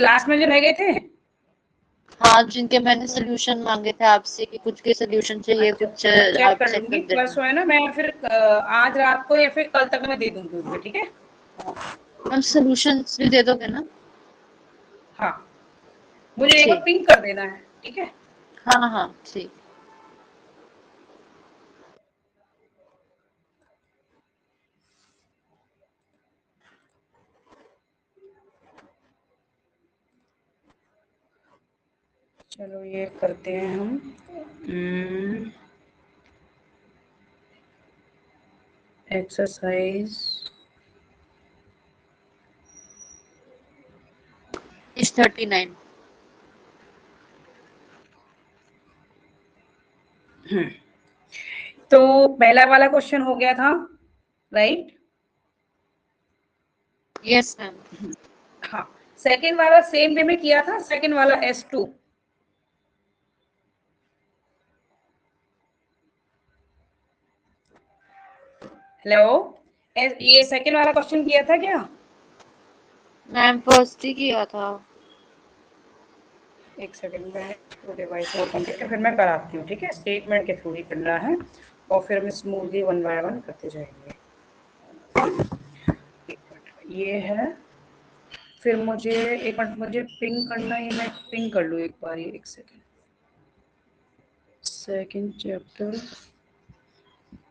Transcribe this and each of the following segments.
Class में जो रह गए थे। हाँ, जिनके मैंने सोल्यूशन मांगे थे आपसे कि कुछ के सोल्यूशन चाहिए, अच्छा कुछ मैं चेक आप कर चेक लूंगी, कर बस देना। है ना, मैं फिर आज रात को या फिर कल तक मैं दे दूंगी उनको, ठीक है। मैम सोल्यूशंस भी दे दोगे ना? हाँ, मुझे एक बार ठीक। पिंक कर देना है, ठीक है। हाँ हाँ ठीक। चलो ये करते हैं हम एक्सरसाइज इस 39। तो पहला वाला क्वेश्चन हो गया था, राइट। Yes ma'am. हाँ, सेकंड वाला सेम वे में किया था, सेकंड वाला S2। हेलो, ये सेकंड वाला क्वेश्चन किया था क्या? मैम फर्स्ट ही किया था। एक सेकंड में डिवाइस ओपन करके फिर मैं कराती हूँ, ठीक है। स्टेटमेंट के थ्रू ही करना है और फिर हम स्मूथली वन बाय वन करते जाएंगे। ये है, फिर मुझे एक मिनट, मुझे पिंग करना है, मैं पिंग कर लूँ एक बार, ये एक सेकंड। सेकंड चैप्टर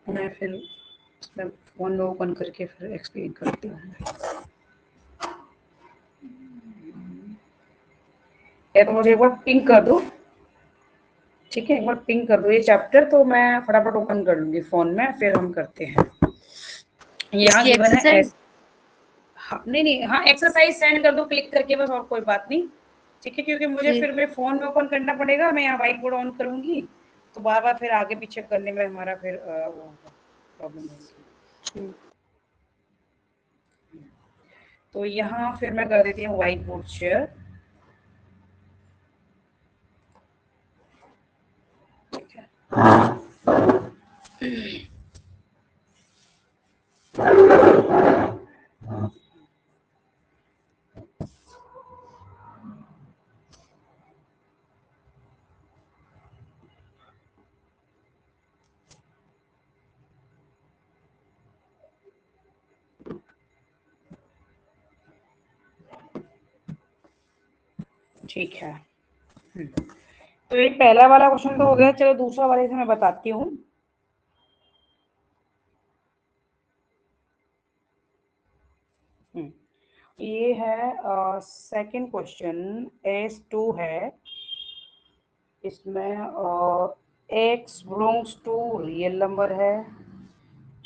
मैं फिर इसमें फोन ओपन करके फिर एक्सप्लेन करती हूँ। या तो मुझे एक बार पिंग कर दो, ठीक है, एक बार पिंग कर दो ये चैप्टर, तो मैं फटाफट ओपन कर लूंगी फोन में, फिर हम करते हैं। यहाँ इसकी गिवन है एक्सरसाइज। हाँ, नहीं, हाँ एक्सरसाइज सेंड कर दो क्लिक करके बस, और कोई बात नहीं, ठीक है। क्योंकि मुझे ठीक। फिर मेरे फोन में ओपन करना पड़ेगा, मैं यहाँ व्हाइट बोर्ड ऑन करूंगी, तो बार बार फिर आगे पीछे करने में हमारा फिर वो प्रॉब्लम होगी। ठीक। तो यहाँ फिर मैं कर देती हूँ व्हाइट बोर्ड शेयर, ठीक है। ठीक है। तो एक पहला वाला क्वेश्चन तो हो गया, चलो दूसरा वाले से मैं बताती हूँ। ये है सेकंड क्वेश्चन, S2 है। इसमें x belongs to real number है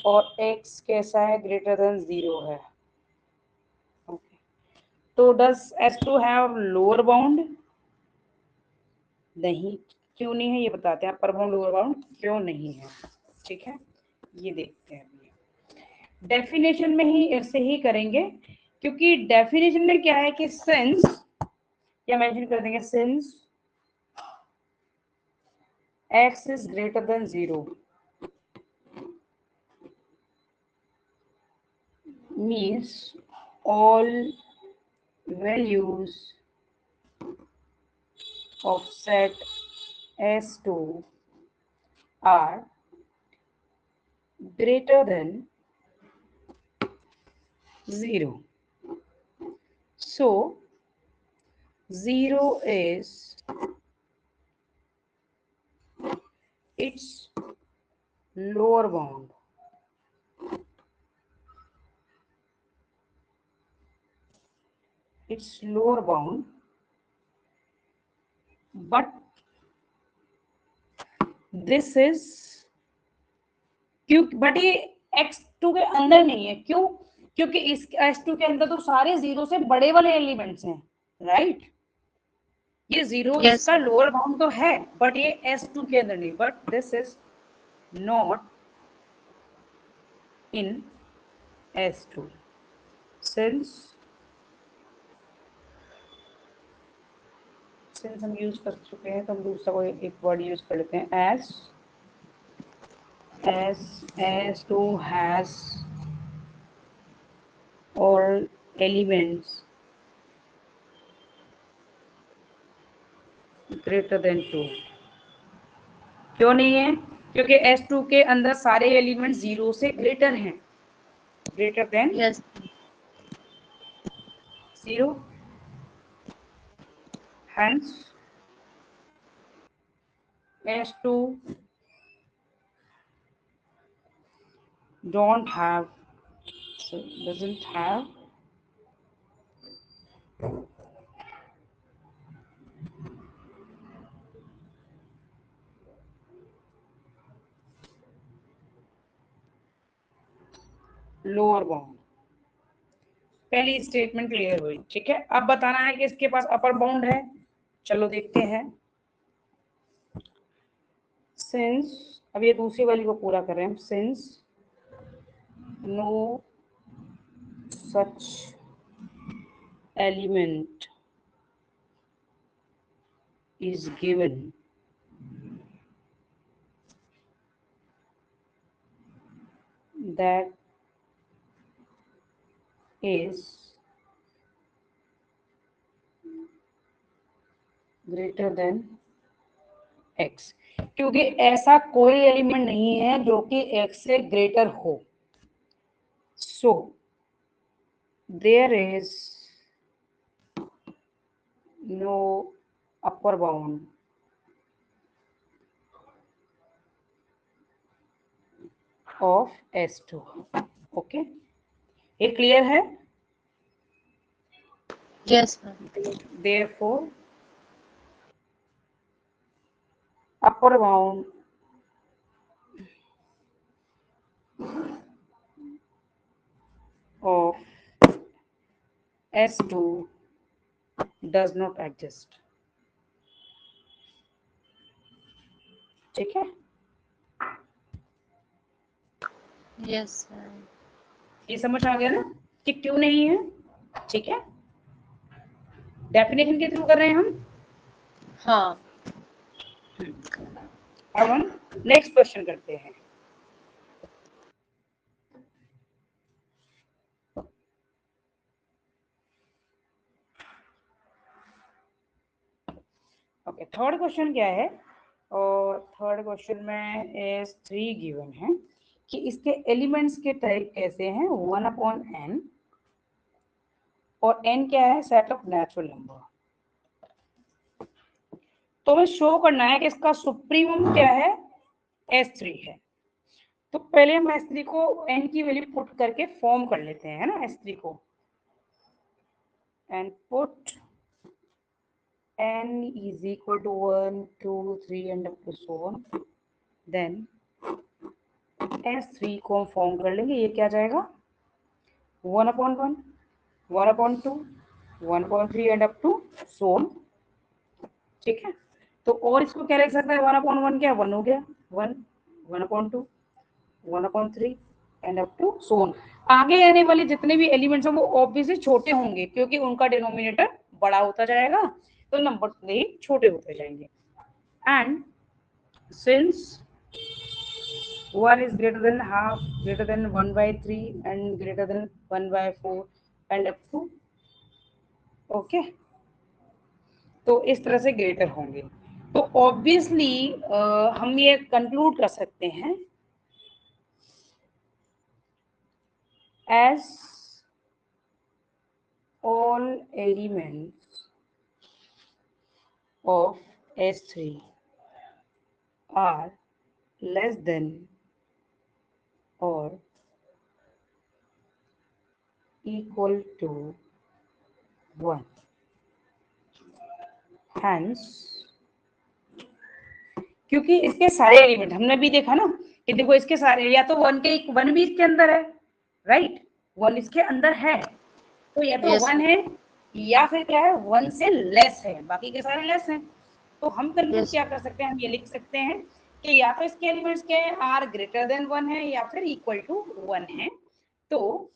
और x कैसा है, ग्रेटर देन 0 है। ओके, तो does S2 have lower bound? नहीं। क्यों नहीं है ये बताते हैं, अपर बाउंड लोअर बाउंड क्यों नहीं है, ठीक है, ये देखते हैं। डेफिनेशन में ही ऐसे ही करेंगे, क्योंकि डेफिनेशन में क्या है कि सिंस, या मेंशन कर देंगे since x is greater than 0 means all values of set S2 are greater than 0. So 0 is its lower bound. Its lower bound, but this is क्यों, बट ये x2 के अंदर नहीं है, क्यों? क्योंकि इस S2 के अंदर तो सारे 0 से बड़े वाले एलिमेंट्स हैं, राइट। ये 0 यस इसका मैम। लोअर बाउंड तो है, बट ये S2 के अंदर नहीं, but this is not in S2 since हम यूज कर चुके हैं, तो हम दूसरा कोई एक वर्ड यूज कर लेते हैं, as S2 has all elements greater than 2। क्यों नहीं है? क्योंकि S2 के अंदर सारे एलिमेंट 0 से ग्रेटर हैं, greater than yes 0, hence S2 don't have, so doesn't have lower bound. पहली स्टेटमेंट क्लियर हुई, ठीक है। अब बताना है कि इसके पास अपर बाउंड है। चलो देखते हैं। सिंस, अब ये दूसरी वाली को पूरा कर रहे हैं हम। Since no such element is given that is greater than x, क्योंकि ऐसा कोई एलिमेंट नहीं है जो कि x से ग्रेटर हो। So there is no upper bound of S2। Okay, ये क्लियर है? yes ma'am Therefore upper bound of S2 does not exist। ठीक है, yes ma'am ये समझ आ गया ना कि क्यों नहीं है? ठीक है, डेफिनेशन के थ्रू कर रहे हैं हम। हाँ अब हम नेक्स्ट क्वेश्चन करते हैं। ओके, थर्ड क्वेश्चन क्या है? और थर्ड क्वेश्चन में इज 3 गिवन है कि इसके एलिमेंट्स के टाइप कैसे हैं, 1/n, और n क्या है? Set of natural number. तो हमें शो करना है कि इसका सुप्रीमम क्या है? S3 है। तो पहले हम S3 को n की वैल्यू पुट करके फॉर्म कर लेते हैं, है ना, S3 को। And put n is equal to 1, 2, 3 and up to so on, then S3 को हम फॉर्म कर लेंगे। ये क्या जाएगा? 1/1, 1/2, 1/3 and up to so on। ठीक है, तो और इसको क्या लिख सकते हैं? 1/1 क्या 1 हो गया, 1, 1/2, 1/3 and up to so on. आगे आने वाले जितने भी एलिमेंट्स हैं वो ऑब्वियसली छोटे होंगे, क्योंकि उनका डिनोमिनेटर बड़ा होता जाएगा, तो नंबर नहीं छोटे होते जाएंगे। And since 1 is greater than half, greater than 1/3 and greater than 1/4 and up to, okay, तो इस तरह से ग्रेटर होंगे। तो ऑब्वियसली हम ये कंक्लूड कर सकते हैं as all elements of S3 are less than or equal to 1, hence, क्योंकि इसके सारे एलिमेंट हमने भी देखा ना कि देखो इसके सारे, या तो 1 के 1 भी इसके अंदर है, राइट, 1 इसके अंदर है, तो या तो yes 1 ma'am है या फिर क्या है 1 से लेस है, बाकी के सारे लेस हैं। तो हम कंक्लूड yes क्या कर सकते हैं? हम ये लिख सकते हैं कि या तो इसके एलिमेंट्स के आर ग्रेटर देन 1 है या फिर इक्वल टू 1 है। तो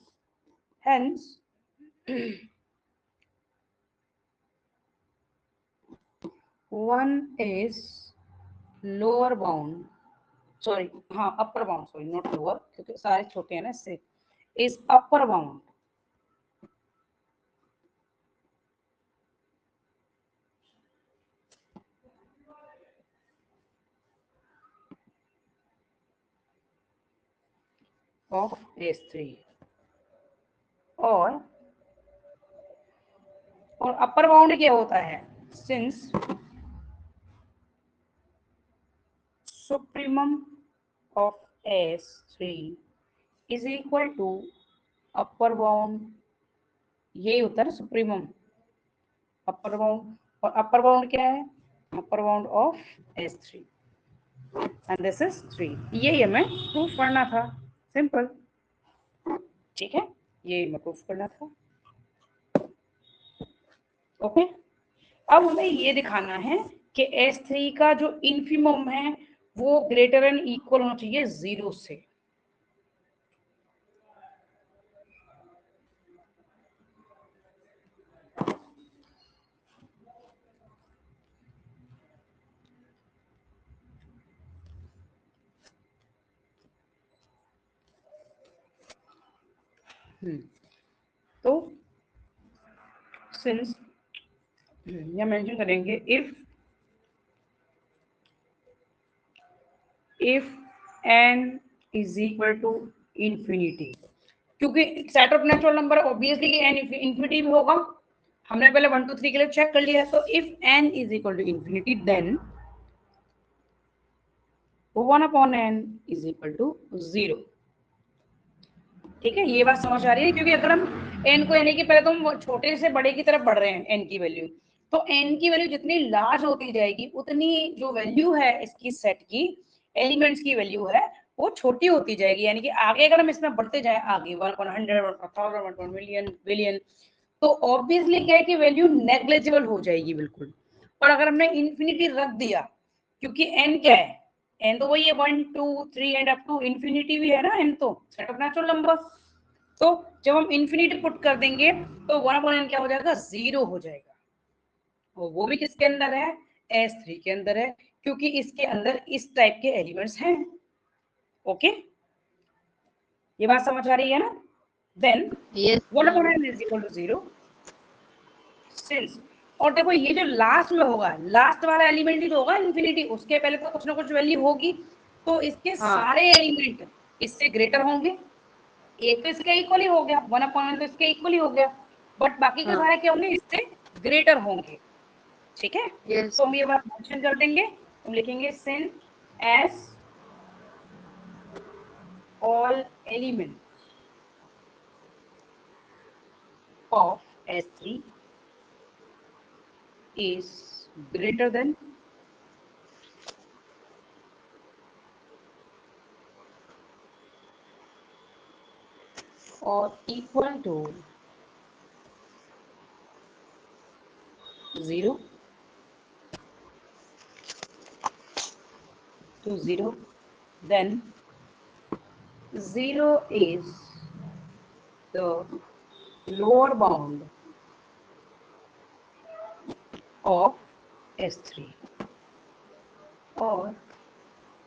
hence 1 is lower bound, sorry हाँ upper bound, sorry not lower, क्योंकि सारे छोटे हैं ना, इससे is upper bound of S3 और अपर बाउंड क्या होता है, since supremum of S3 is equal to upper bound, यही होता है ना सुप्रीमम, अपर बाउंड, और अपर बाउंड क्या है, अपर bound of S3 and this is 3। यही हमें प्रूफ करना था, सिंपल, ठीक है, ये हमें प्रूफ करना था। ओके, अब हमें ये दिखाना है कि S3 का जो इन्फिमम है वो ग्रेटर एंड इक्वल होना चाहिए 0 से। तो सिंस ये मेंशन करेंगे if n is equal to infinity, क्योंकि set of natural number obviously n infinity भी होगा, हमने पहले 1 2 3 के लिए चेक कर लिया। तो if n is equal to infinity then 1/n is equal to 0। ठीक है, ये बात समझ आ रही है, क्योंकि अगर हम n को यानी कि पहले तो हम छोटे से बड़े की तरफ बढ़ रहे हैं n की वैल्यू, तो n की वैल्यू जितनी लार्ज होती जाएगी उतनी जो वैल्यू है इसकी सेट की एलिमेंट्स की वैल्यू है वो छोटी होती जाएगी, यानी कि आगे अगर हम इसमें बढ़ते जाए आगे 1/100 1/1000 1/मिलियन बिलियन, तो ऑब्वियसली क्या है कि वैल्यू नेग्लिजिबल हो जाएगी बिल्कुल। और अगर हमने इंफिनिटी रख दिया, क्योंकि n क्या है, n तो वही है 1 2 3 एंड अप टू इंफिनिटी भी है ना, n तो सेट ऑफ नेचुरल नंबर, तो जब हम इंफिनिटी पुट कर देंगे तो 1/n क्या हो जाएगा, 0 हो जाएगा, और वो भी किसके अंदर है, S3 के अंदर है, क्योंकि इसके अंदर इस टाइप के एलिमेंट्स हैं। ओके, ये बात समझ आ रही है ना। Then Yes, 1/n is equal to 0 since, और देखो ये जो लास्ट में होगा, लास्ट वाला एलिमेंट ही जो होगा इंफिनिटी, उसके पहले तो कुछ ना कुछ वैल्यू होगी, तो इसके सारे एलिमेंट इससे ग्रेटर होंगे, एक तो इसके इक्वल ही हो गया, 1/n तो इसके इक्वल ही हो गया, बट बाकी के सारे क्या होंगे, इससे ग्रेटर होंगे। ठीक है, yes, तो हम ये बात मेंशन कर देंगे, हम लिखेंगे since S all element of S3 is greater than or equal to 0 to 0, then 0 is the lower bound of S3, or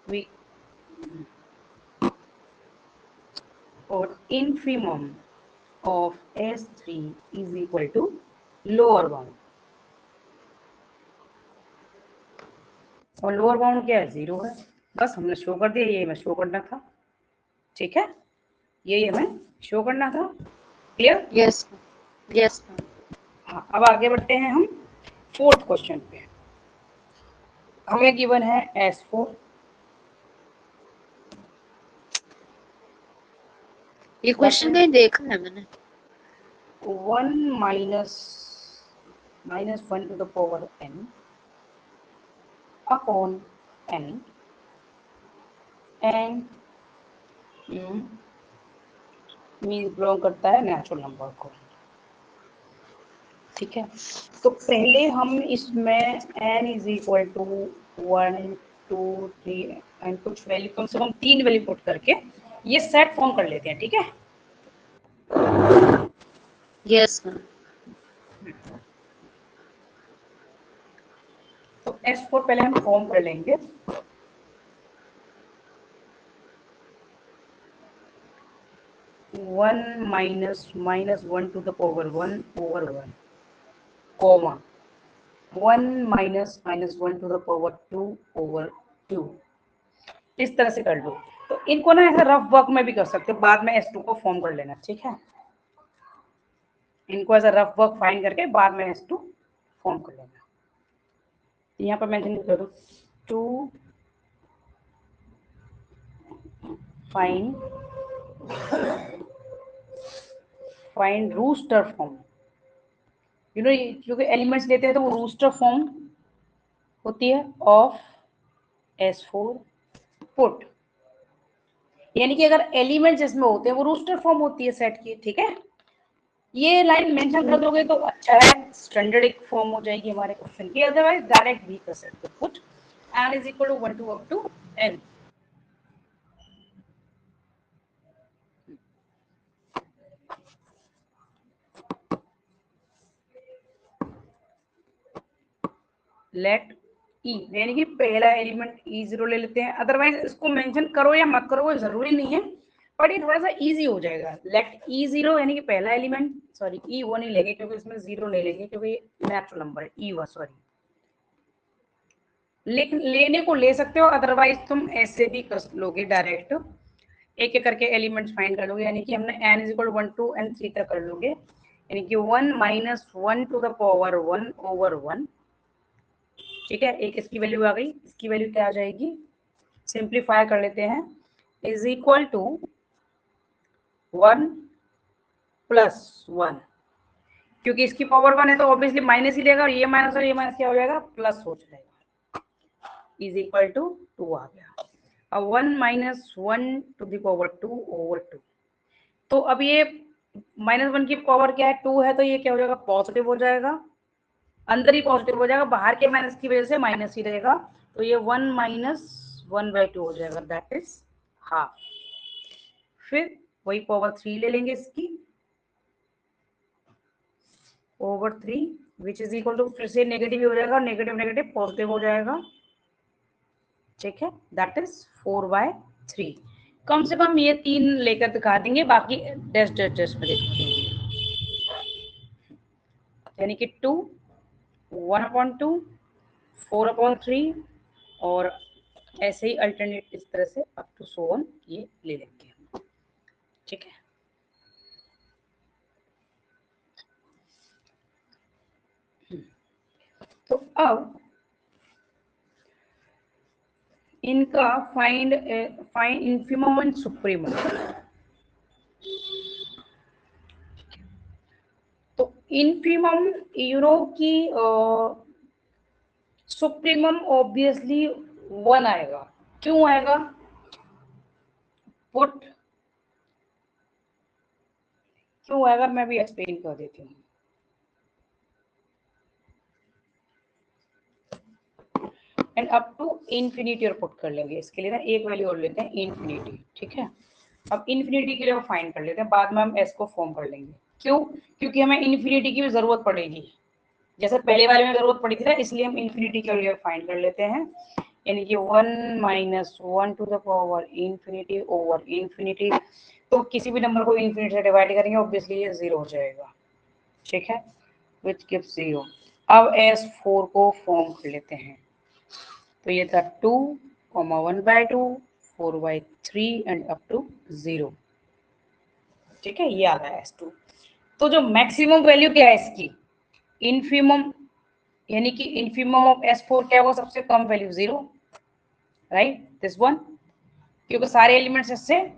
we or infimum of S3 is equal to lower bound, और lower bound क्या है, 0 है, बस हमने show कर दिया, ये हमें शो करना था। ठीक है, यही हमें शो करना था, क्लियर। yes, yes, हाँ, अब आगे बढ़ते हैं हम फोर्थ क्वेश्चन पे। हमें गिवन है S4, ये क्वेश्चन कहीं देखा है मैंने। 1 minus 1 to the power n upon n and means belong करता है नेचुरल नंबर को। ठीक है, तो पहले हम इसमें n is equal to 1 2 3 and कुछ वैल्यू, कम से कम 3 वैल्यू पुट करके ये सेट फॉर्म कर लेते हैं। ठीक है, Yes, ma'am. तो S4 पहले हम फॉर्म कर लेंगे। One minus 1 to the power 1/1 comma 1 minus 1 to the power 2/2, इस तरह से कर लो। तो इनको ना ऐसा रफ वर्क में भी कर सकते हो, बाद में S2 को फॉर्म कर लेना, ठीक है। इनको ऐसा रफ वर्क फाइंड करके बाद में S2 फॉर्म कर लेना। यहाँ पर मेंशन कर दो to find roster form. You know, क्योंकि एलिमेंट्स लेते हैं तो वो रूस्टर फॉर्म होती है ऑफ S4 पुट, यानी कि अगर एलिमेंट्स इसमें होते हैं वो रूस्टर फॉर्म होती है सेट की, ठीक है। ये लाइन मेंशन कर दोगे तो अच्छा है, स्टैंडर्ड एक फॉर्म हो जाएगी हमारे क्वेश्चन की, अदरवाइज डायरेक्ट भी कर सकते हो। Put n is equal to 1 to up to n। Let e, यानी कि पहला एलिमेंट E0 ले लेते हैं, अदरवाइज इसको मेंशन करो या मत करो वो जरूरी नहीं है, बट ये थोड़ा सा इजी हो जाएगा। लेट E0 यानी कि पहला एलिमेंट, सॉरी E1 नहीं लेंगे क्योंकि इसमें 0 नहीं लेंगे क्योंकि नेचुरल नंबर है E1, सॉरी लेने को ले सकते हो, अदरवाइज तुम ऐसे भी कर लोगे, डायरेक्ट एक एक करके एलिमेंट्स फाइंड कर लोगे, यानी कि हमने n is equal 1 to n 3 तक कर लोगे, यानी कि 1 minus 1 to the power 1 over 1, ठीक है। एक इसकी वैल्यू आ गई, इसकी वैल्यू क्या आ जाएगी, सिंप्लीफाई कर लेते हैं, इज इक्वल टू 1 plus 1, क्योंकि इसकी पावर 1 है तो ऑब्वियसली माइनस ही देगा, और ये माइनस क्या हो जाएगा, प्लस हो जाएगा, इज इक्वल टू 2 आ गया। अब 1 minus 1 to the power 2 over 2, तो अब ये -1 की पावर क्या है, 2 है, तो ये क्या हो जाएगा, पॉजिटिव हो जाएगा, अंदर ही पॉजिटिव हो जाएगा, बाहर के माइनस की वजह से माइनस ही रहेगा, तो ये 1 minus 1/2 हो जाएगा, दैट इज हाफ। फिर वही पावर 3 ले लेंगे इसकी, over 3 which is equal to, फिर से नेगेटिव हो जाएगा, नेगेटिव नेगेटिव पॉजिटिव हो जाएगा, ठीक है, दैट इज 4/3। कम से कम ये 3 लेकर दिखा देंगे, बाकी डैश डैश डैश में दिखा देंगे, यानी कि 2 1/2 4/3, और ऐसे ही अल्टरनेट इस तरह से अप टू सो ऑन ये ले लेंगे, ठीक है। तो अब इनका फाइंड इन्फिमम एंड सुप्रीमम, तो इन्फिमम यूरो की सुप्रीमम ऑब्वियसली 1 आएगा, क्यों आएगा, पुट क्यों आएगा मैं भी एक्सप्लेन कर देती हूँ। एंड अप टू इन्फिनिटी और पुट कर लेंगे, इसके लिए ना एक वैल्यू और लेते हैं इन्फिनिटी, ठीक है। अब इन्फिनिटी के लिए फाइंड कर लेते हैं, बाद में हम एस को फॉर्म कर लेंगे, क्यों, क्योंकि हमें इन्फिनिटी की भी जरूरत पड़ेगी, जैसे पहले वाले में जरूरत पड़ी थी ना, इसलिए हम इन्फिनिटी के लिए फाइंड कर लेते हैं, यानी कि 1 minus 1 to the power infinity over infinity, तो किसी भी नंबर को इन्फिनिटी से डिवाइड करेंगे ऑब्वियसली ये 0 हो जाएगा, ठीक है, which gives 0। अब S4 को फॉर्म कर लेते हैं, तो ये था 2, 1/2, 4/3 एंड अप टू 0, ठीक है, ये आ रहा है S2। तो जो मैक्सिमम वैल्यू क्या है इसकी, इन्फिमम, यानी कि इन्फिमम ऑफ S4 क्या होगा, सबसे कम वैल्यू 0, राइट, दिस वन, क्योंकि सारे एलिमेंट्स इससे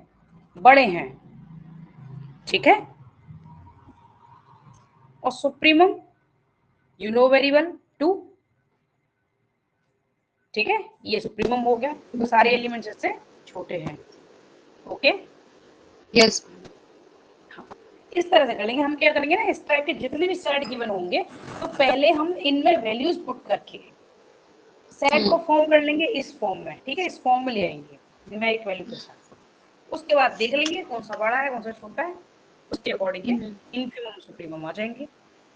बड़े हैं, ठीक है। और supremum you know very well 2, ठीक है, ये सुप्रीमम हो गया क्योंकि सारे एलिमेंट्स इससे छोटे हैं, ओके, यस। हाँ, इस तरह से कर लेंगे। हम क्या करेंगे ना, इस टाइप के जितने भी सेट गिवन होंगे तो पहले हम इनमें वैल्यूज पुट करके सेट को फॉर्म कर लेंगे इस फॉर्म में, ठीक है, इस फॉर्म में ले आएंगे न्यूमेरिक वैल्यू के साथ, उसके बाद देख लेंगे कौन सा बड़ा है कौन सा छोटा है, उसके अकॉर्डिंग इन्फिमम सुप्रीमम आ जाएंगे,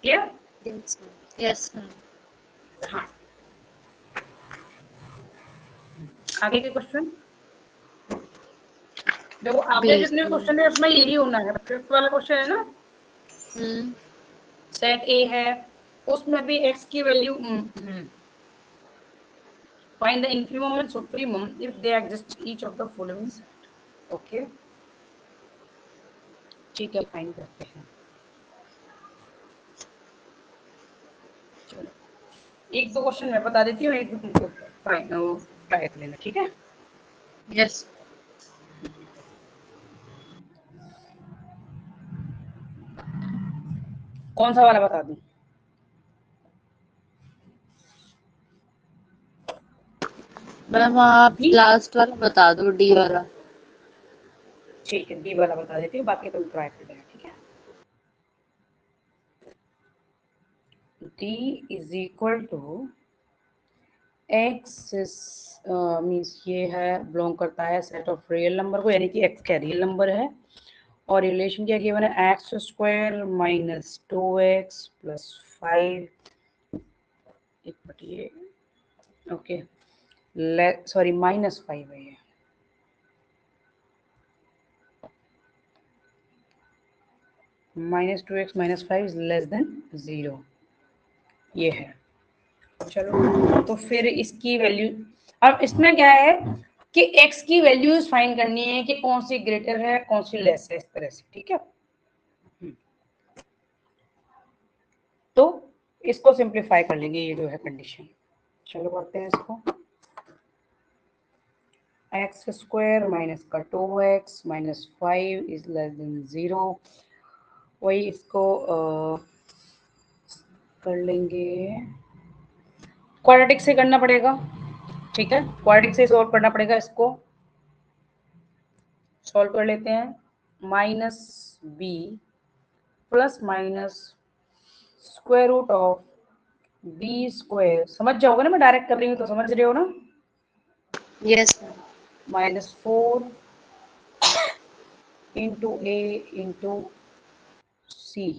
क्लियर, यस। हाँ। आगे के क्वेश्चन देखो, आगे जितने क्वेश्चन है उसमें यही होना है, फिफ्थ वाला क्वेश्चन है ना, सेट ए है, उसमें भी x की value, find the infimum and supremum if they exist each of the following set, okay ठीक है, फाइन करते हैं। चलो एक दो क्वेश्चन मैं बता देती हूँ, एक दो तुमको फाइन ट्राई कर लेना, ठीक है। यस। कौन सा वाला बता दूं? मैम आप लास्ट वाला बता दो, डी वाला। ठीक है, डी वाला बता देती हूँ, बाकी तुम ट्राई कर लेना, ठीक है। D is equal to X means ये है, बिलोंग करता है सेट ऑफ रियल नंबर को, यानी कि एक्स क्या रियल नंबर है, और रिलेशन क्या गिवन है, x square minus 2x plus 5 एक बटिए, ओके सॉरी -5 है ये, -2x -5 इज लेस देन 0, ये है। चलो तो फिर इसकी वैल्यू, अब इसमें क्या है कि x की वैल्यूज फाइंड करनी है कि कौन सी ग्रेटर है कौन सी लेस है, इस तरह से, ठीक है। तो इसको सिंप्लीफाई कर लेंगे, ये जो है कंडीशन। चलो करते हैं इसको, एक्स स्क्वायर माइनस का 2x minus 5 is less than 0, वही इसको कर लेंगे, क्वाड्रेटिक से करना पड़ेगा, ठीक है, क्वाड्रेटिक से सॉल्व करना पड़ेगा, इसको सॉल्व कर लेते हैं, minus B plus minus square root of B square, समझ जाओगे ना, मैं डायरेक्ट कर रही हूँ तो समझ रहे हो ना, यस। -4 इंटू ए इंटू सी।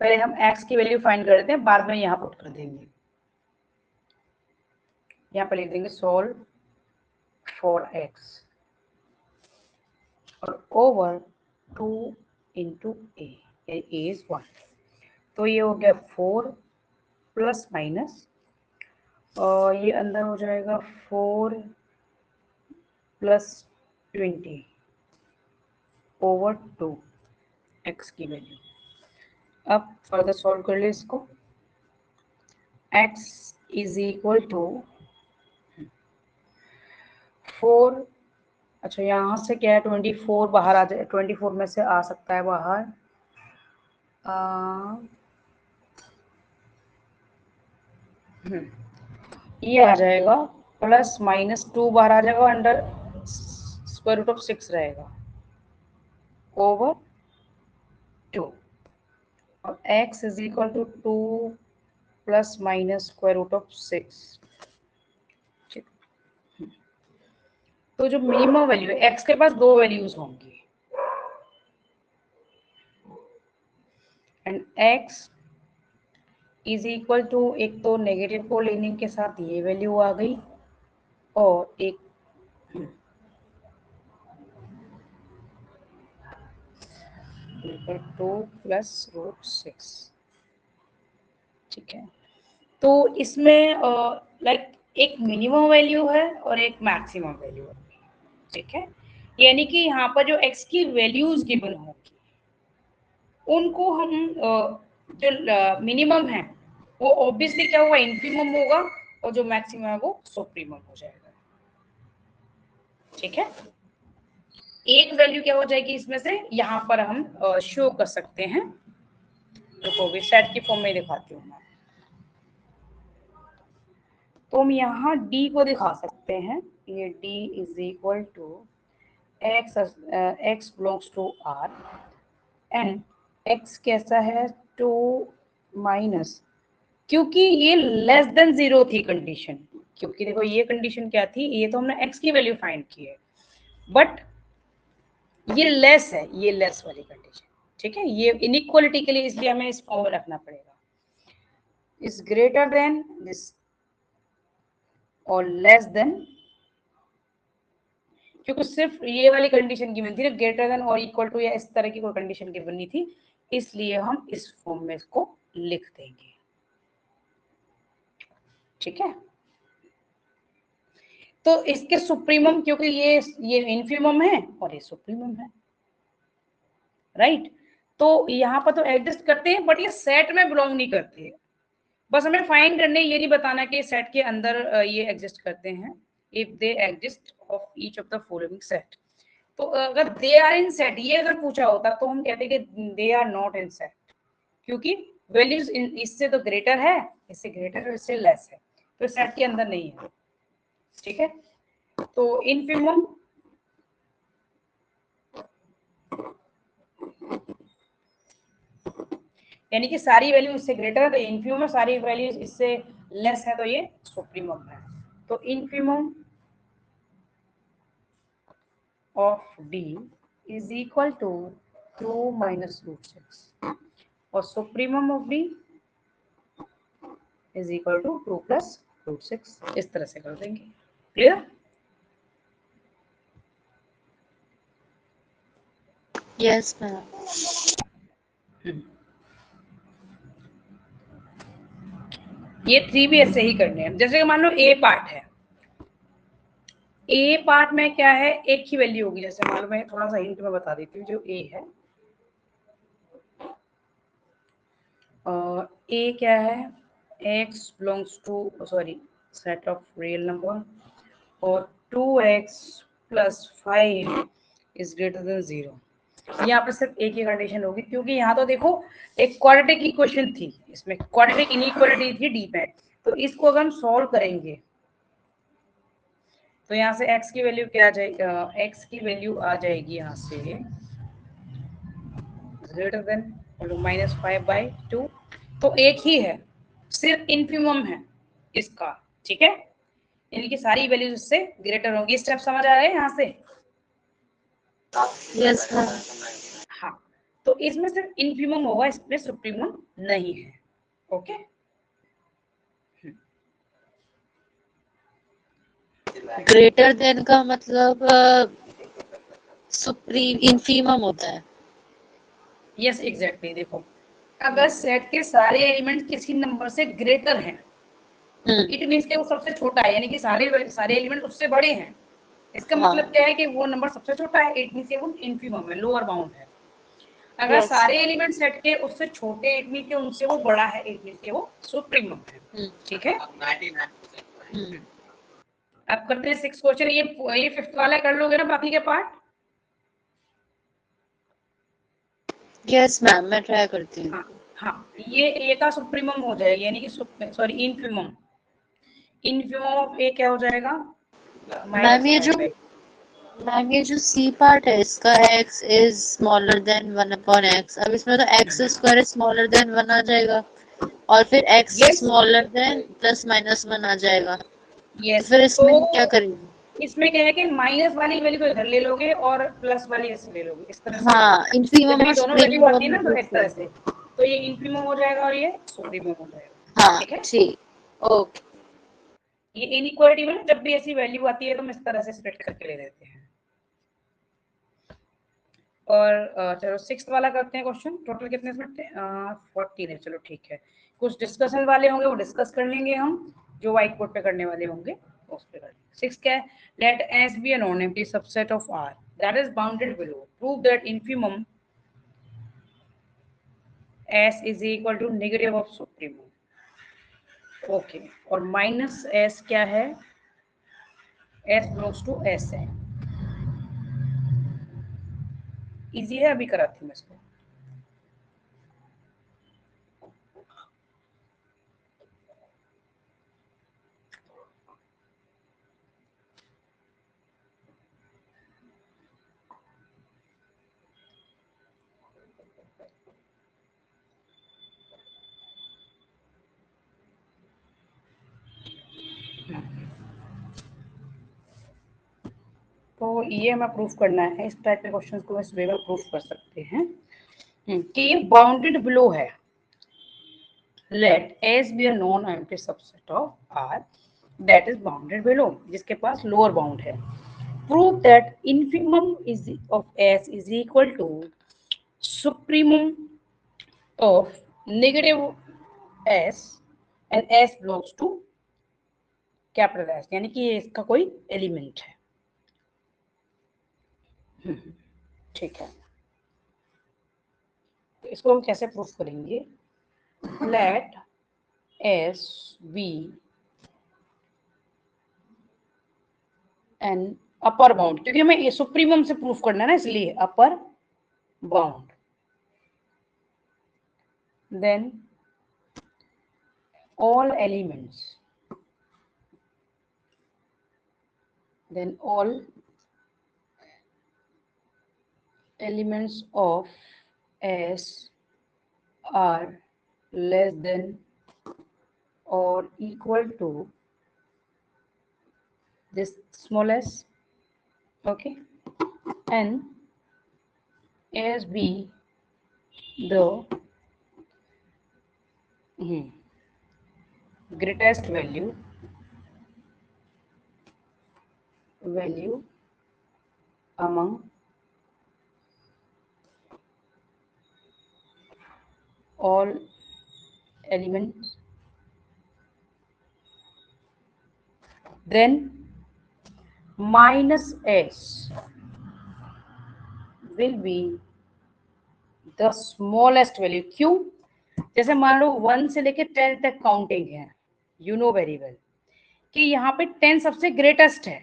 पहले हम x की वैल्यू फाइंड कर लेते हैं, बाद में यहाँ पुट कर देंगे, यहाँ पर लिख देंगे सोल्व फॉर x और ओवर 2 इंटू ए इज 1, तो ये हो गया 4 प्लस माइनस, और ये अंदर हो जाएगा 4 प्लस 20 ओवर 2 x की वैल्यू। अब फर्दर सॉल्व कर ले इसको, x इज इक्वल टू 4, अच्छा यहाँ से क्या है 24 बाहर आ जाए, 24 में से आ सकता है बाहर ये आ जाएगा प्लस -2 बाहर आ जाएगा, अंडर स्क्वायर रूट ऑफ 6 रहेगा ओवर 2, और x is equal to 2 plus minus square root of 6। तो जो मिनिमम वैल्यू है, x के पास दो वैल्यूज होंगी, and x is equal to, एक तो नेगेटिव को लेने के साथ ये वैल्यू आ गई, और एक 2 प्लस रूट 6, ठीक है। तो इसमें लाइक एक मिनिमम वैल्यू है और एक मैक्सिमम वैल्यू है, ठीक है, यानी कि यहाँ पर जो x की वैल्यूज गिवन होगी उनको हम जो मिनिमम है वो ऑब्वियसली क्या होगा, इनफिमम होगा, और जो मैक्सिमम है वो सुप्रीमम हो जाएगा, ठीक है। एक वैल्यू क्या हो जाएगी इसमें से, यहाँ पर हम शो कर सकते हैं, देखो सेट की फॉर्म में दिखाती हूँ मैं, तो हम यहाँ d को दिखा सकते हैं, ये d is equal to x, x belongs to r and x कैसा है 2 माइनस, क्योंकि ये लेस देन 0 थी कंडीशन, क्योंकि देखो ये कंडीशन क्या थी, ये तो हमने x की वैल्यू फाइंड की है, बट ये लेस है, ये लेस वाली कंडीशन, ठीक है, ये इनइक्वालिटी के लिए, इसलिए हमें इस फॉर्म में रखना पड़ेगा, इज ग्रेटर देन दिस और लेस देन, क्योंकि सिर्फ ये वाली कंडीशन गिवन थी ना, ग्रेटर देन और इक्वल टू या इस तरह की कोई कंडीशन गिवन नहीं थी, इसलिए हम इस फॉर्म में इसको लिख देंगे, ठीक है। तो इसके सुप्रीमम, क्योंकि ये इन्फीमम है और ये सुप्रीमम है, राइट। तो यहाँ पर तो एग्जिस्ट करते हैं, बट ये सेट में बिलोंग नहीं करते हैं। बस हमें फाइंड करने, ये नहीं बताना कि सेट के अंदर ये एग्जिस्ट करते हैं, if they exist of each of the following set. तो अगर दे आर इन सेट ये अगर पूछा होता तो हम कहते कि they are not in set, क्योंकि वैल्यूज इससे तो ग्रेटर है, इससे ग्रेटर है, इससे लेस है, तो सेट के अंदर नहीं है, ठीक है। तो इनफिमम यानी कि सारी वैल्यू इससे ग्रेटर है तो इनफिमम है, सारी वैल्यू इससे लेस है तो ये सुप्रीमम है। तो infimum of D is equal to 2 minus root 6 और supremum of D is equal to 2 plus root 6। इस तरह से कर देंगे। क्लियर? Yes ma'am. ये 3 भी ऐसे ही करने हैं। जैसे कि मान लो A पार्ट है, A पार्ट में क्या है, एक ही वैल्यू होगी। जैसे मान लो मैं थोड़ा सा हिंट में बता देती हूँ, जो A है, A क्या है, x belongs to set of real number और 2x plus 5 is greater than 0। यहाँ पर सिर्फ एक ही कंडीशन होगी, क्योंकि यहाँ तो देखो एक क्वाड्रेटिक इक्वेशन थी, इसमें क्वाड्रेटिक इनइक्वालिटी थी डी में। तो इसको अगर हम सॉल्व करेंगे तो यहाँ से x की वैल्यू क्या आ जाएगी, x की वैल्यू आ जाएगी यहाँ से ग्रेटर देन -5/2। तो एक ही है, सिर्फ इनफिमम है इसका, ठीक है। यानी कि सारी वैल्यूज इससे ग्रेटर होंगी। स्टेप समझ आ रहे हैं यहाँ से? Yes ma'am. हाँ, तो इसमें सिर्फ इनफिमम होगा, इसमें सुप्रीमम नहीं है। ओके, ग्रेटर देन का मतलब सुप्रीम इनफीमम होता है। Yes exactly. देखो अगर सेट के सारे एलिमेंट किसी नंबर से ग्रेटर हैं, इट मींस कि वो सबसे छोटा है, यानी कि सारे एलिमेंट उससे बड़े हैं। इसका हाँ। मतलब क्या है कि वो नंबर सबसे छोटा है, इट मींस वो इनफिमम है, लोअर बाउंड है। अगर Yes. सारे एलिमेंट सेट के उससे छोटे, इट मींस के उनसे वो बड़ा है, इट मींस के वो सुप्रीमम है। ठीक है। अब करते हैं 6 क्वेश्चन। ये 5th वाला कर लोगे ना बाकी के पार्ट? यस मैम, मैं ट्राई करती हूँ। हाँ, ये ए का सुप्रीमम हो जाएगा, यानी कि इनफिमम। इनफिमम ऑफ ए क्या हो जाएगा? मैम ये जो सी पार्ट है इसका x is smaller than 1/x। अब इसमें तो x स्क्वायर स्मॉलर देन 1 आ जाएगा और फिर x स्मॉलर देन ±1 आ जाएगा। तो फिर इसमें क्या करेंगे? इसमें क्या है कि माइनस वाली वैल्यू को इधर ले लोगे और प्लस वाली ऐसे ले लोगे, इस तरह से। हाँ, इनफीमम और दोनों वैल्यू सुप्रीमम आती है ना, तो इस तरह से। तो ये इनफिमम हो जाएगा और ये सुप्रीमम हो जाएगा। हाँ ठीक है, ठीक। ओके। ये इनइक्वालिटी में जब भी ऐसी वैल्यू आती है तो हम इस तरह से स्प्लिट करके ले लेते हैं। और चलो 6th वाला करते हैं क्वेश्चन। टोटल कितने इसमें 14 है। चलो ठीक है, कुछ डिस्कशन वाले होंगे वो डिस्कस कर लेंगे हम, जो व्हाइट बोर्ड पे करने वाले होंगे उस पे कर लेंगे। 6 क्या है, let S be a non-empty subset of R that is bounded below, prove that infimum S is equal to negative of supremum। Okay, और माइनस S क्या है, S belongs to S है। इजी है, अभी कराती हूँ मैं इसको। तो ये हमें प्रूफ करना है, इस टाइप के क्वेश्चंस को इस वे में प्रूफ कर सकते हैं कि ये बाउंडेड बिलो है। Let S be a non-empty subset of R that is bounded below, जिसके पास लोअर बाउंड है। Prove that infimum is of S is equal to supremum of negative S and S belongs to capital S, यानी कि ये इसका कोई element है। ठीक है, तो इसको हम कैसे प्रूफ करेंगे? Let S be an upper bound, क्योंकि हमें सुप्रीमम से प्रूफ करना है ना, इसलिए upper bound. Then all elements, then all elements of S are less than or equal to this small s, okay, and S be the greatest value among all elements, then minus s will be the smallest value. क्यों? जैसे मान लो 1 से लेके 10 तक counting है, you know very well कि यहाँ पे 10 सबसे ग्रेटेस्ट है,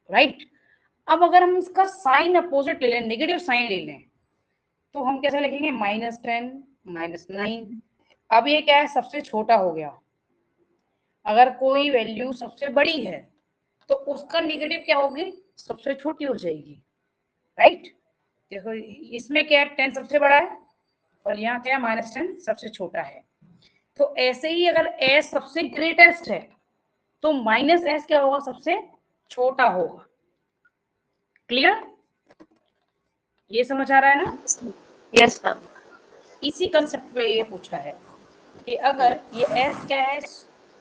राइट? अब अगर हम इसका साइन अपोजिट ले लें, नेगेटिव साइन ले लें, तो हम कैसे लिखेंगे? -10 -9। अब ये क्या है? सबसे छोटा हो गया। अगर कोई वैल्यू सबसे बड़ी है तो उसका नेगेटिव क्या होगी? सबसे छोटी हो जाएगी, राइट? देखो इसमें क्या है? 10 सबसे बड़ा है और यहाँ क्या है? -10 सबसे छोटा है। तो ऐसे ही अगर s सबसे ग्रेटेस्ट है तो -s क्या होगा? सबसे छोटा होगा। क्लियर? ये समझ आ रहा है ना? Yes ma'am. इसी कंसेप्ट पे ये पूछा है कि अगर ये s क्या है?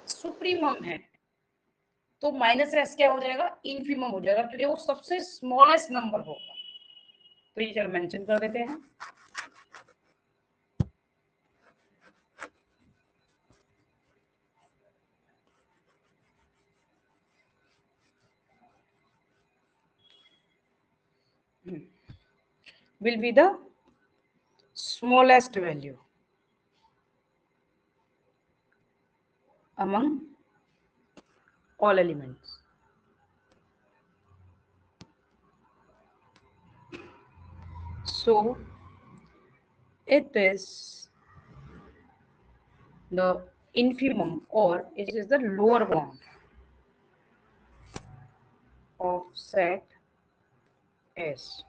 सुप्रीमम है, तो -s क्या हो जाएगा? इनफीमम हो जाएगा, क्योंकि वो सबसे स्मॉलेस्ट नंबर होगा। तो ये चलो मेंशन कर देते हैं। will be the smallest value among all elements. So it is the infimum, or it is the lower bound of set S,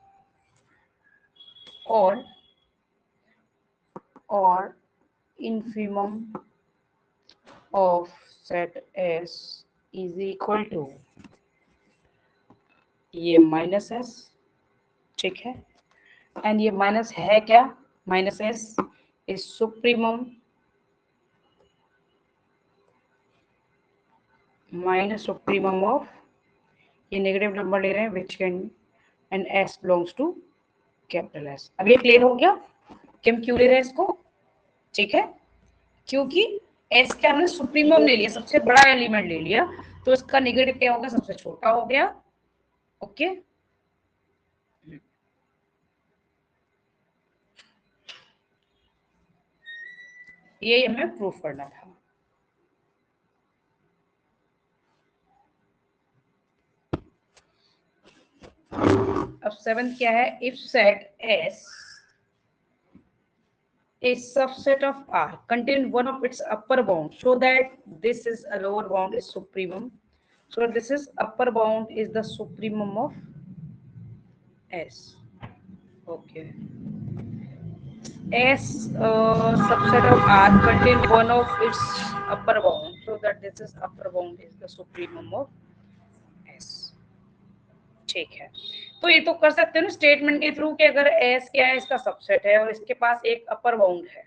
or infimum of set S is equal to ये -s, ठीक है, and ये minus है क्या? -s is supremum minus supremum of, ये negative number ले रहे हैं, which can and s belongs to capital S। अब ये क्लियर हो गया कि हम क्यों ले रहे हैं इसको? ठीक है, क्योंकि s क्या हमने सुप्रीमम ले लिया, सबसे बड़ा एलिमेंट ले लिया, तो इसका नेगेटिव क्या होगा? सबसे छोटा हो गया। ओके, ये हमें प्रूफ करना था। अब 7th क्या है? If set S a subset of R contain one of its upper bound, so that this is a lower bound is supremum, so this is upper bound is the supremum of S. Okay, S subset of R contain one of its upper bound, so that this is upper bound is the supremum of S. ठीक है, तो ये तो कर सकते हैं ना statement के थ्रू कि अगर S क्या है? इसका सबसेट है और इसके पास एक अपर बाउंड है,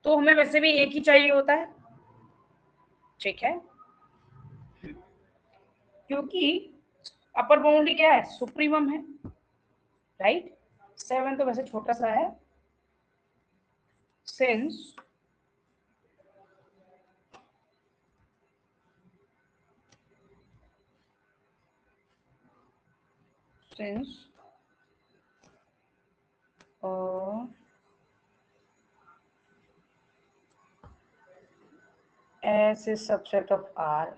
तो हमें वैसे भी एक ही चाहिए होता है, ठीक है, क्योंकि अपर बाउंड क्या है? सुप्रीमम है, राइट? 7 तो वैसे छोटा सा है, since since S is subset of R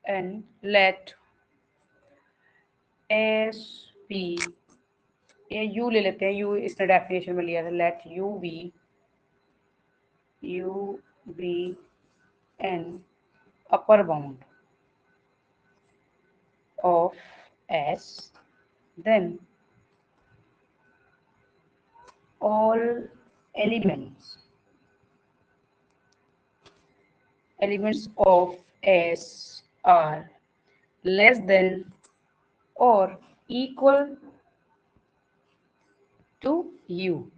and let S be, ये U ले लेते हैं, U इसने डेफिनेशन में लिया था, let U be an upper bound of S, then all elements of S are less than or equal to U.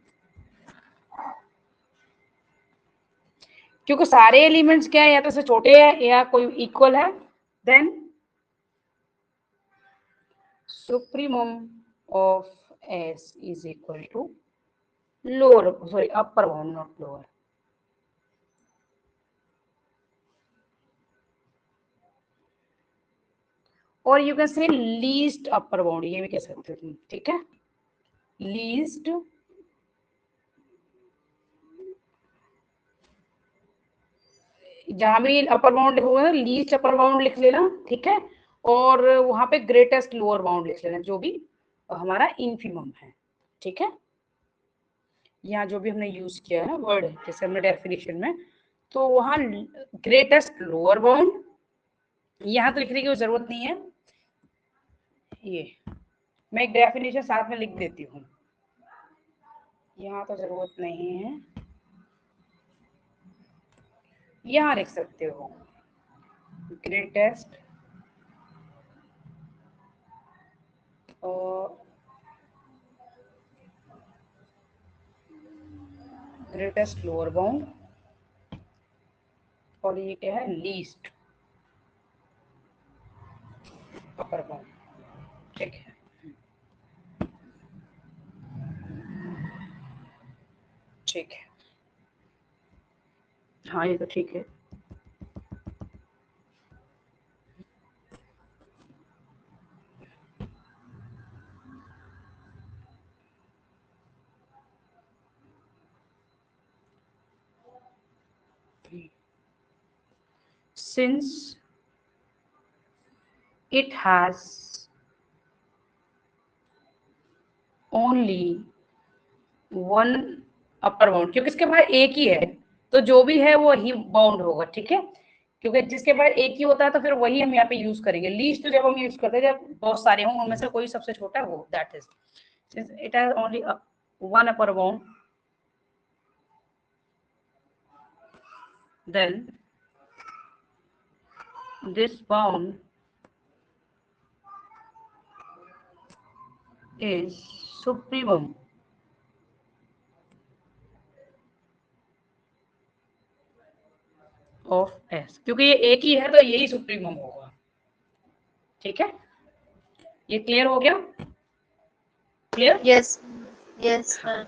क्योंकि सारे एलिमेंट्स क्या है, या तो से छोटे हैं या कोई इक्वल है, then supremum of S is equal to lower, sorry, upper bound, not lower. और you can say least upper bound, ये भी कह सकते हो तुम, ठीक है। लीस्ट जहां भी अपर बाउंड लिखोगे ना, लीस्ट अपर बाउंड लिख लेना, ठीक है, और वहां पे ग्रेटेस्ट लोअर बाउंड लिख लेना, जो भी हमारा इनफिमम है, ठीक है। यहाँ जो भी हमने यूज किया है वर्ड, जैसे हमने डेफिनेशन में, तो वहां ग्रेटेस्ट लोअर बाउंड, यहाँ तो लिखने की जरूरत नहीं है, ये मैं एक डेफिनेशन साथ में लिख देती हूँ, यहाँ तो जरूरत नहीं है, यहाँ लिख सकते हो ग्रेटेस्ट और ग्रेटेस्ट लोअर बाउंड, और ये क्या है, लीस्ट अपर बाउंड, ठीक है। ठीक है, हाँ ये तो ठीक है। Since it has only one upper bound, क्योंकि इसके पास एक ही है, तो जो भी है वो ही बाउंड होगा, ठीक है, क्योंकि जिसके पास एक ही होता है तो फिर वही हम यहाँ पे यूज करेंगे। लीस्ट जब हम यूज करते हैं जब बहुत सारे हों, उनमें से कोई सबसे छोटा है वो, that is since it has only one upper bound, then this bound is supremum of S, क्योंकि ये एक ही है तो यही सुप्रीमम होगा, ठीक है। ये क्लियर हो गया? Clear? Yes yes ma'am.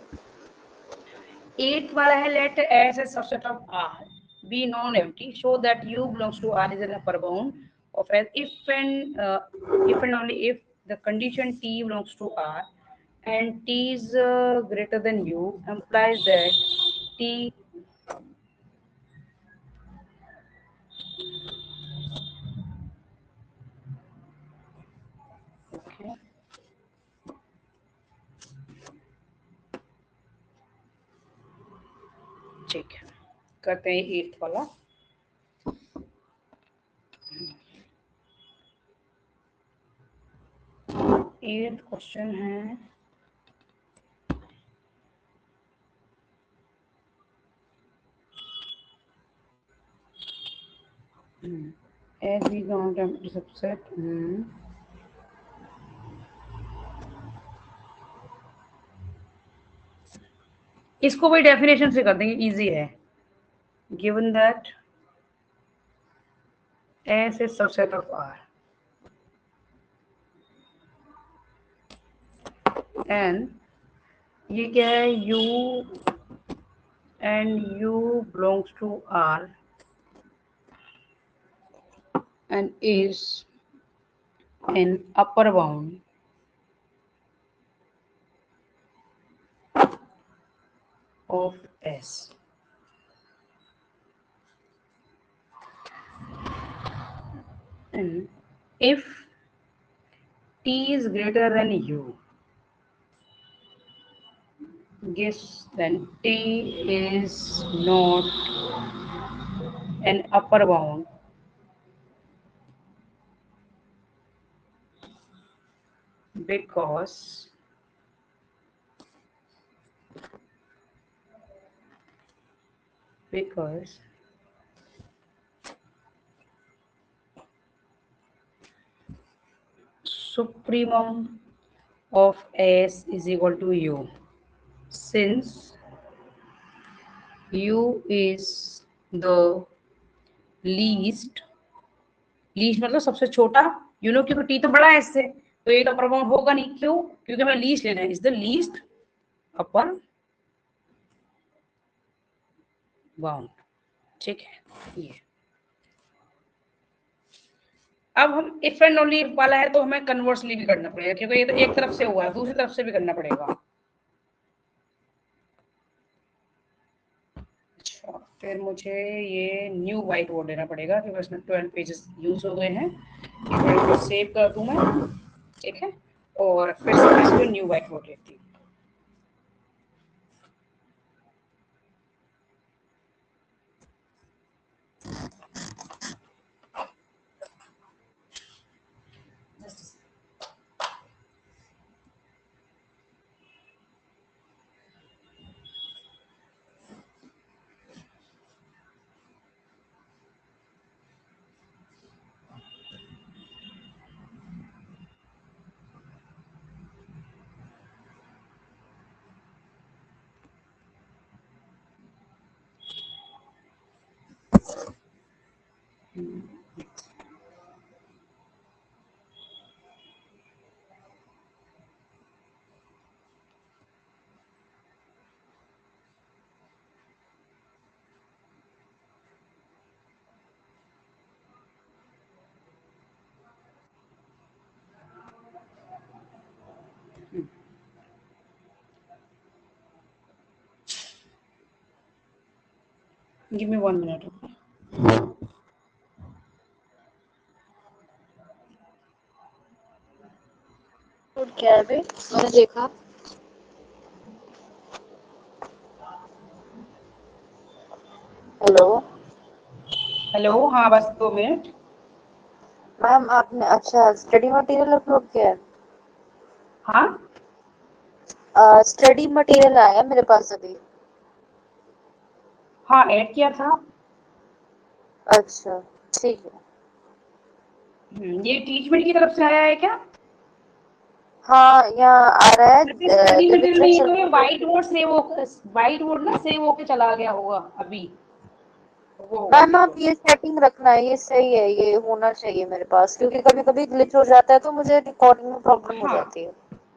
8th वाला है let S as subset of R be non-empty, show that U belongs to R is an upper bound of S if and only if the condition T belongs to R and T is greater than U, implies that T okay. ठीक है, करते हैं 8th वाला। 8th question है, as we count empty subset, इसको भी definition से कर देंगे, इजी है। Given that S is subset of R and ये क्या है, U and U belongs to R and is an upper bound of S. And if T is greater than U, guess then T is not an upper bound because supremum of S is equal to U. Since U is the least मतलब सबसे छोटा, you know, क्योंकि T तो बड़ा है इससे, तो ये तो अपर बाउंड होगा नहीं। क्यों? क्योंकि हमें लीस्ट लेना है, is the least upper bound. ठीक है। ये अब हम इफ एंड ओनली इफ वाला है तो हमें कन्वर्सली भी करना पड़ेगा, क्योंकि ये तो एक तरफ से हुआ है, दूसरी तरफ से भी करना पड़ेगा। अच्छा, फिर मुझे ये न्यू व्हाइट बोर्ड लेना पड़ेगा, क्योंकि इसमें 12 पेजेस यूज हो गए हैं। इसको सेव कर दूं मैं, ठीक है, और फिर से मैं इसको न्यू व्हाइट बोर्ड लेती हूँ। Give me 1 minute. क्या है बे? मैंने देखा। हेलो हेलो, हाँ बस 2 मिनट। मैम, आपने अच्छा स्टडी मटेरियल अपलोड किया है? हाँ, स्टडी मटेरियल आया मेरे पास अभी। हाँ ऐड किया था। अच्छा, ठीक है। ये टीचमेंट की तरफ से आया है क्या? हाँ, यहाँ आ रहा है स्टडी मटेरियल नहीं है तो ये लिटरेचर। व्हाइट बोर्ड सेव हो, व्हाइट बोर्ड ना सेव होके चला गया होगा अभी, वो होगा मैम, ये आप तो। ये सेटिंग रखना है, ये सही है, ये होना चाहिए मेरे पास, क्योंकि कभी कभी ग्लिच हो जाता है तो मुझे रिकॉर्डिंग में प्रॉब्लम हो हाँ, जाती है।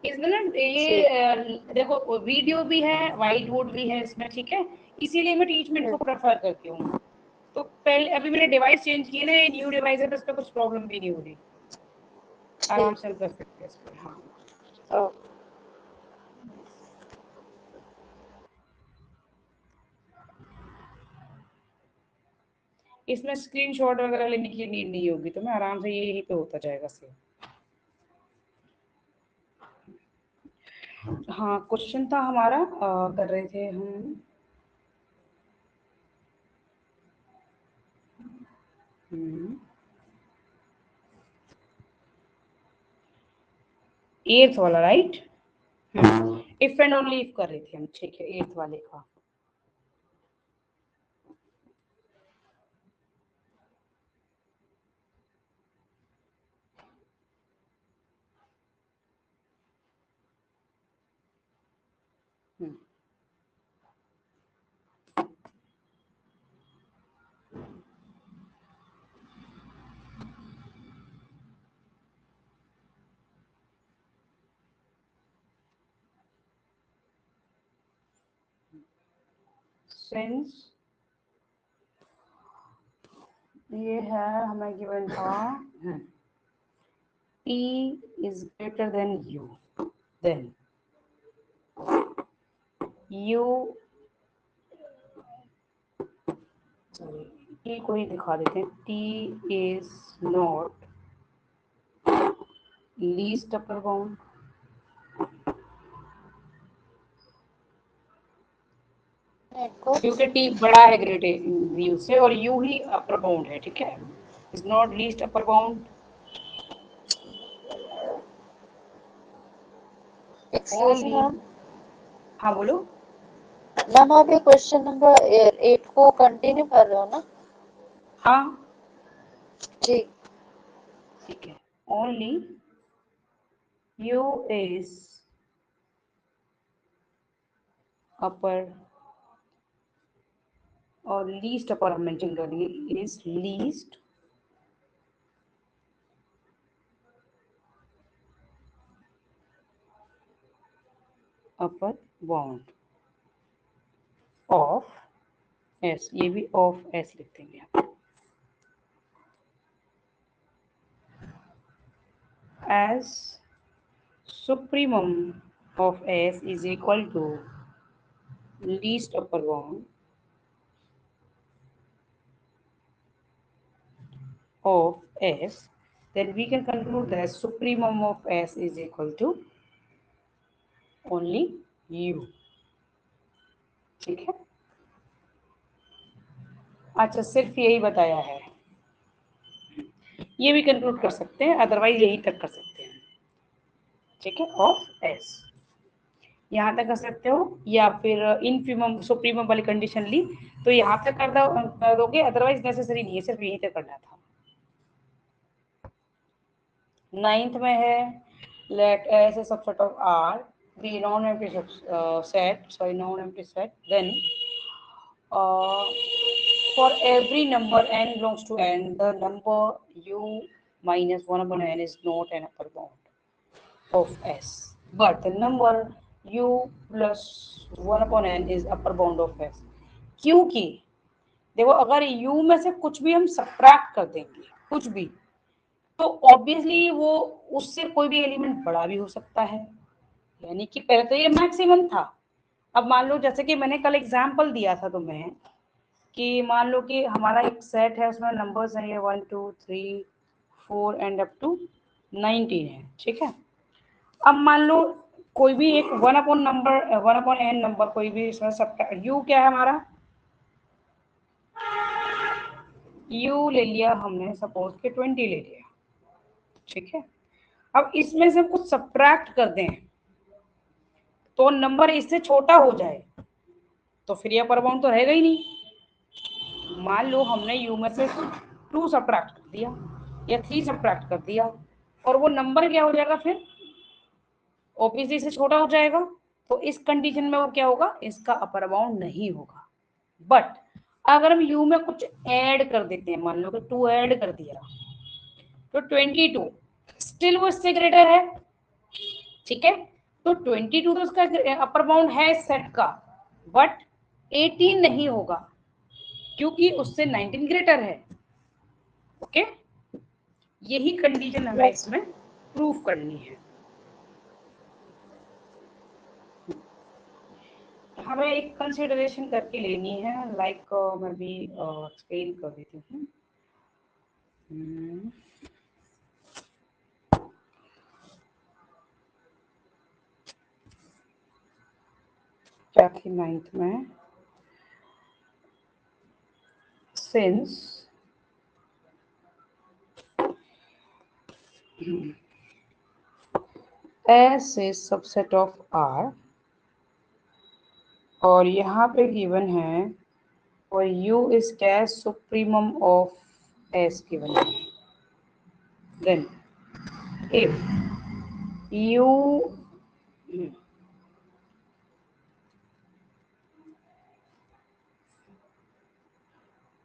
इसमें ना ये ठीक। देखो वीडियो भी है, व्हाइट बोर्ड भी है इसमें, ठीक है, इसीलिए मैं टीचमेंट को प्रेफर करती हूँ। तो पहले अभी मैंने डिवाइस चेंज किए ना, ये न्यू डिवाइस है तो इस पर कुछ प्रॉब्लम भी नहीं हो रही, आराम से कर सकते हैं इस पर। हाँ, ओके। इसमें स्क्रीनशॉट वगैरह लेने की नीड नहीं होगी, तो मैं आराम से यही पे होता जाएगा सेव। हाँ, क्वेश्चन था हमारा, कर रहे थे हम। एट्थ वाला, right? If and only if कर रहे थे हम, ठीक है, एट्थ वाले का। सिंस ये है हमें गिवन था T is greater than U, then U, sorry, T को ही दिखा देते हैं. T is not least upper bound. क्योंकि T बड़ा है ग्रेटर U से और U ही अपर बाउंड है. ठीक है, is not least upper bound. Excuse me ma'am. हाँ बोलो. मैम आप ये क्वेश्चन नंबर 8 को कंटिन्यू कर रहे हो ना? हाँ ठीक. ठीक है. ओनली U is upper और लीस्ट अपर हम मेंशन कर देंगे. Is least upper bound of S. ये भी ऑफ एस लिख देंगे. S supremum of S is equal to least upper bound of S, then we can conclude that supremum of S is equal to only U. ठीक है. अच्छा, सिर्फ यही बताया है. ये भी कंक्लूड कर सकते हैं, अदरवाइज यही तक कर सकते हैं. ठीक है, ऑफ एस यहाँ तक कर सकते हो, या फिर इनफीमम सुप्रीमम वाली कंडीशन ली तो यहाँ तक कर दोगे, अदरवाइज नेसेसरी नहीं है, सिर्फ यहीं तक करना था. 9th में है let S a subset of R be non-empty set, then for every number n belongs to n, the number U minus 1 upon n is not an upper bound of S, but the number U plus 1 upon n is upper bound of S. क्योंकि देखो, अगर U में से कुछ भी हम subtract कर देंगे, कुछ भी, तो ऑब्वियसली वो उससे कोई भी एलिमेंट बड़ा भी हो सकता है. यानी कि पहले तो ये मैक्सिमम था. अब मान लो, जैसे कि मैंने कल एग्जांपल दिया था तुम्हें, कि मान लो कि हमारा एक सेट है, उसमें नंबर्स हैं ये 1 2 3 4 एंड अप टू 19 है. ठीक है. अब मान लो कोई भी एक 1 upon number 1 upon n number कोई भी इसमें सब U क्या है हमारा, U ले लिया हमने, सपोज के 20 ले लिया. ठीक है. अब इसमें से कुछ सब्ट्रैक्ट कर दें तो नंबर इससे छोटा हो जाए, तो फिर ये अपर बाउंड तो रहेगा ही नहीं. मान लो हमने U में से 2 सब्ट्रैक्ट कर दिया या 3 सब्ट्रैक्ट कर दिया, और वो नंबर क्या हो जाएगा, फिर ऑब्वियसली से छोटा हो जाएगा. तो इस कंडीशन में वो क्या होगा, इसका अपर बाउंड नहीं होगा. बट अगर हम U में कुछ ऐड कर देते हैं, मान लो कि 2 ऐड कर दिया, तो 22 स्टिल वो इससे ग्रेटर है. ठीक है. तो 22 तो उसका अपर बाउंड है सेट का, बट 18 नहीं होगा क्योंकि उससे 19 ग्रेटर है. ओके. यही कंडीशन हमें इसमें प्रूफ करनी है. हमें एक कंसिडरेशन करके लेनी है, लाइक मैं भी एक्सप्लेन कर देती हूँ. क्या थी 9th में, since S is subset of R, और यहाँ पे गिवन है और U is क्या, supremum of S गिवन है. Then if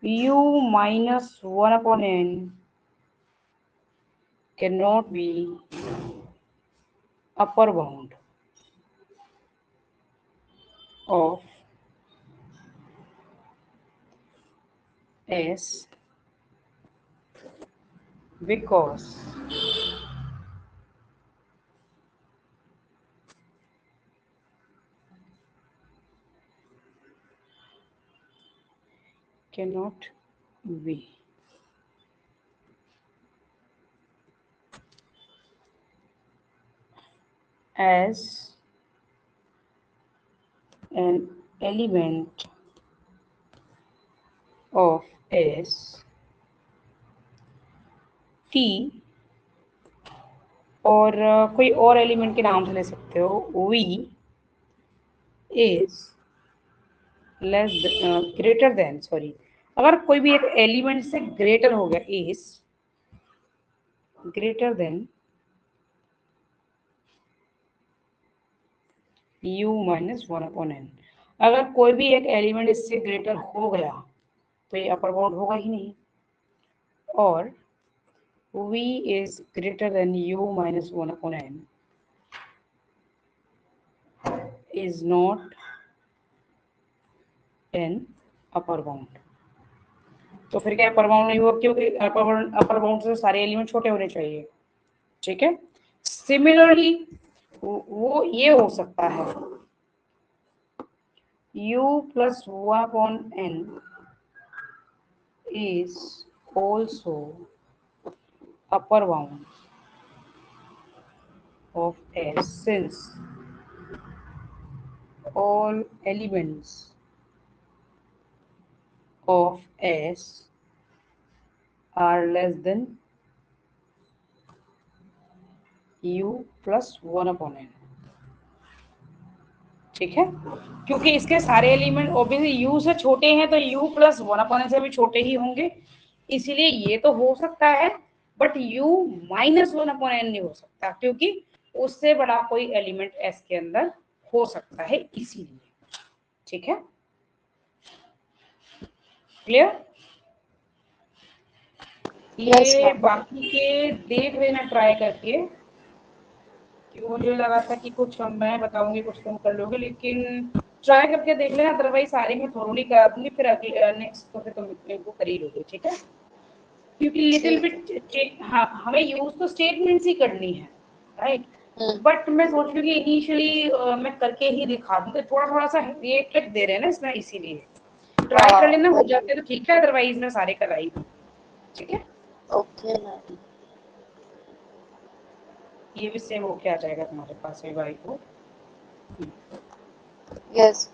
U minus 1 upon n cannot be upper bound of S because cannot be as an element of S T और कोई और एलिमेंट के नाम से ले सकते हो V is less greater than, sorry, अगर कोई भी एक एलिमेंट से ग्रेटर हो गया, is greater than u minus 1/n, अगर कोई भी एक एलिमेंट इससे ग्रेटर हो गया तो ये अपर बाउंड होगा ही नहीं, और v is greater than u minus 1/n is not an upper bound। तो फिर क्या अपर बाउंड नहीं हुआ, क्योंकि अपर बाउंड से सारे एलिमेंट छोटे होने चाहिए, ठीक है। सिमिलरली वो ये हो सकता है u plus 1/n is also upper bound of S since all elements of S are less than u plus 1/n, ठीक है। क्योंकि इसके सारे एलिमेंट ऑब्वियसली u से छोटे हैं तो u plus 1/n से भी छोटे ही होंगे, इसीलिए ये तो हो सकता है, बट u minus 1/n नहीं हो सकता, क्योंकि उससे बड़ा कोई एलिमेंट S के अंदर हो सकता है, इसीलिए, ठीक है। क्लियर? ये बाकी के देख लेना ट्राई करके, कि मुझे लगा था कि कुछ मैं बताऊंगी कुछ तुम कर लोगे, लेकिन ट्राई करके देख लेना, अदरवाइज सारे मैं थोड़ी कर दूंगी, फिर अगले नेक्स्ट तो फिर तुम इनको कर ही लोगे, ठीक है। क्योंकि लिटिल बिट हाँ, हमें यूज तो स्टेटमेंट्स ही करनी है, राइट, बट मैं सोच रही हूँ कि इनिशियली मैं करके ही दिखा दूँ, तो थोड़ा थोड़ा सा ये ट्रिक दे रहे हैं ना इसमें, इसीलिए ट्राई कर लेना, हो जाते तो ठीक है, अदरवाइज मैं सारे कराई, ठीक है। ओके मैम, ये भी सेव होके आ जाएगा तुम्हारे पास, ये वाई को। यस।